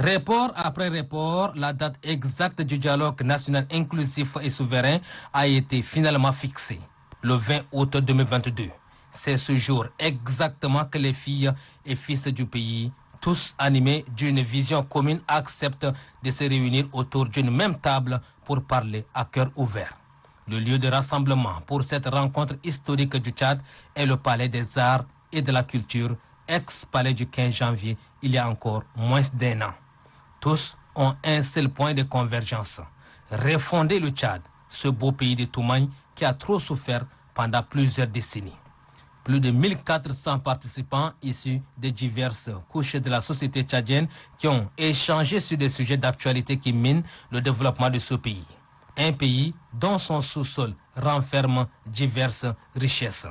Report après report, la date exacte du dialogue national inclusif et souverain a été finalement fixée, le 20 août 2022. C'est ce jour exactement que les filles et fils du pays, tous animés d'une vision commune, acceptent de se réunir autour d'une même table pour parler à cœur ouvert. Le lieu de rassemblement pour cette rencontre historique du Tchad est le Palais des Arts et de la Culture, ex-palais du 15 janvier, il y a encore moins d'1 an. Tous ont un seul point de convergence. Refonder le Tchad, ce beau pays de Toumagne qui a trop souffert pendant plusieurs décennies. Plus de 1400 participants issus de diverses couches de la société tchadienne qui ont échangé sur des sujets d'actualité qui minent le développement de ce pays. Un pays dont son sous-sol renferme diverses richesses.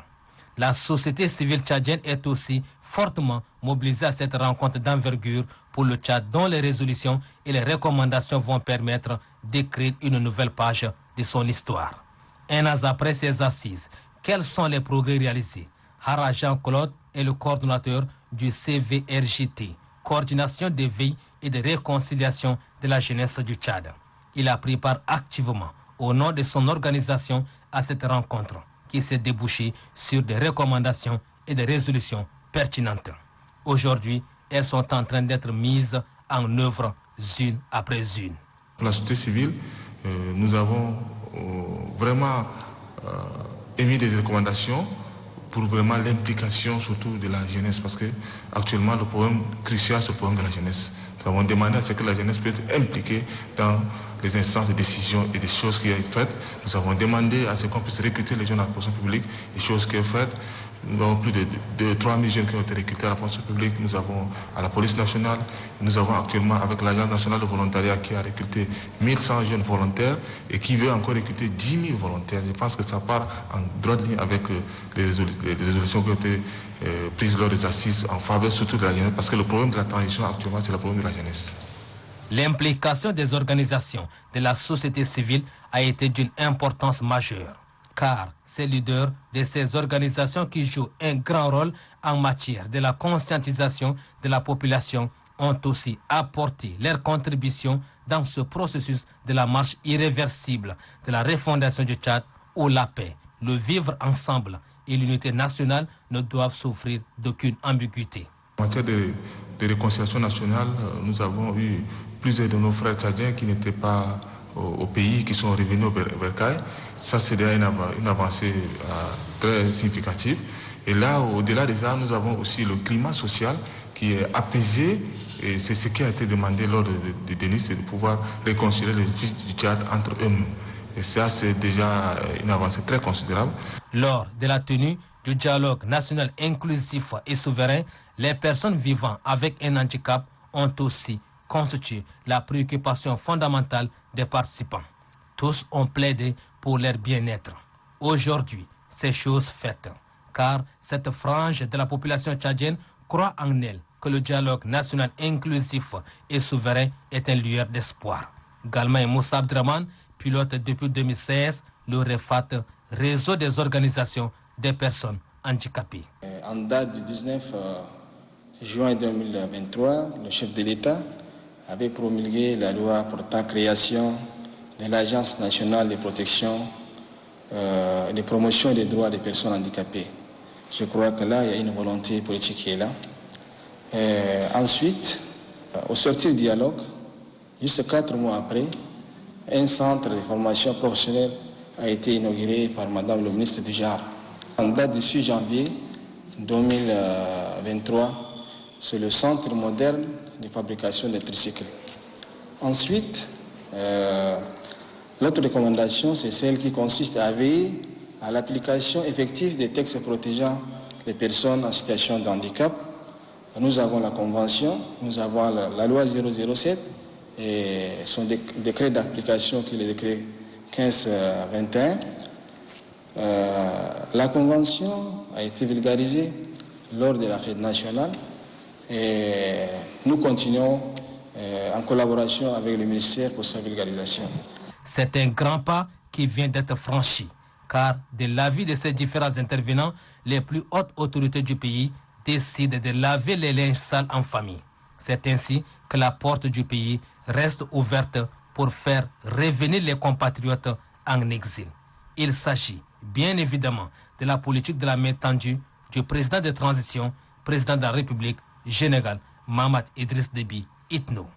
La société civile tchadienne est aussi fortement mobilisée à cette rencontre d'envergure pour le Tchad, dont les résolutions et les recommandations vont permettre d'écrire une nouvelle page de son histoire. Un an après ces assises, quels sont les progrès réalisés? Hara Jean-Claude est le coordonnateur du CVRJT, Coordination de veille et de réconciliation de la jeunesse du Tchad. Il a pris part activement, au nom de son organisation, à cette rencontre qui s'est débouchée sur des recommandations et des résolutions pertinentes. Aujourd'hui, elles sont en train d'être mises en œuvre une après une. Pour la société civile, nous avons vraiment émis des recommandations pour vraiment l'implication surtout de la jeunesse, parce que actuellement le problème crucial c'est le problème de la jeunesse. Nous avons demandé à ce que la jeunesse puisse être impliquée dans les instances de décision et des choses qui ont été faites. Nous avons demandé à ce qu'on puisse recruter les jeunes à la fonction publique, des choses qui ont été faites. Nous avons plus de 3000 jeunes qui ont été recrutés à la fonction publique. Nous avons à la police nationale. Nous avons actuellement avec l'Agence nationale de volontariat qui a recruté 1100 jeunes volontaires et qui veut encore recruter 10 000 volontaires. Je pense que ça part en droite ligne avec les résolutions qui ont été prises lors des assises en faveur surtout de la jeunesse, parce que le problème de la transition actuellement c'est le problème de la jeunesse. L'implication des organisations de la société civile a été d'une importance majeure, car ces leaders de ces organisations qui jouent un grand rôle en matière de la conscientisation de la population ont aussi apporté leur contribution dans ce processus de la marche irréversible de la refondation du Tchad où la paix, le vivre ensemble et l'unité nationale ne doivent souffrir d'aucune ambiguïté. En matière de réconciliation nationale, nous avons eu plusieurs de nos frères tchadiens qui n'étaient pas au pays, qui sont revenus au Bercail. Ça, c'est déjà une avancée très significative. Et là, au-delà de ça, nous avons aussi le climat social qui est apaisé. Et c'est ce qui a été demandé lors de Denis, c'est de pouvoir réconcilier les fils du Tchad entre eux. Et ça, c'est déjà une avancée très considérable. Lors de la tenue du dialogue national inclusif et souverain, les personnes vivant avec un handicap ont aussi constitué la préoccupation fondamentale des participants. Tous ont plaidé pour leur bien-être. Aujourd'hui, c'est chose faite, car cette frange de la population tchadienne croit en elle que le dialogue national inclusif et souverain est un lueur d'espoir. Galma et Moussa Abdraman pilotent depuis 2016 le REFAT, réseau des organisations des personnes handicapées. En date du 19 juin 2023, le chef de l'État avait promulgué la loi portant création de l'Agence nationale de protection et de promotion des droits des personnes handicapées. Je crois que là, il y a une volonté politique qui est là. Ensuite, au sortir du dialogue, juste 4 mois après, un centre de formation professionnelle a été inauguré par Madame le ministre du Genre. En date du 6 janvier 2023, c'est le centre moderne de fabrication de tricycles. Ensuite, l'autre recommandation, c'est celle qui consiste à veiller à l'application effective des textes protégeant les personnes en situation de handicap. Nous avons la Convention, nous avons la loi 007 et son décret d'application qui est le décret 1521. La Convention a été vulgarisée lors de la fête nationale et nous continuons en collaboration avec le ministère pour sa vulgarisation. C'est un grand pas qui vient d'être franchi, car de l'avis de ces différents intervenants, les plus hautes autorités du pays décident de laver les linges sales en famille. C'est ainsi que la porte du pays reste ouverte pour faire revenir les compatriotes en exil. Il s'agit bien évidemment de la politique de la main tendue du président de transition, président de la République, général Mahamat Idriss Déby Itno.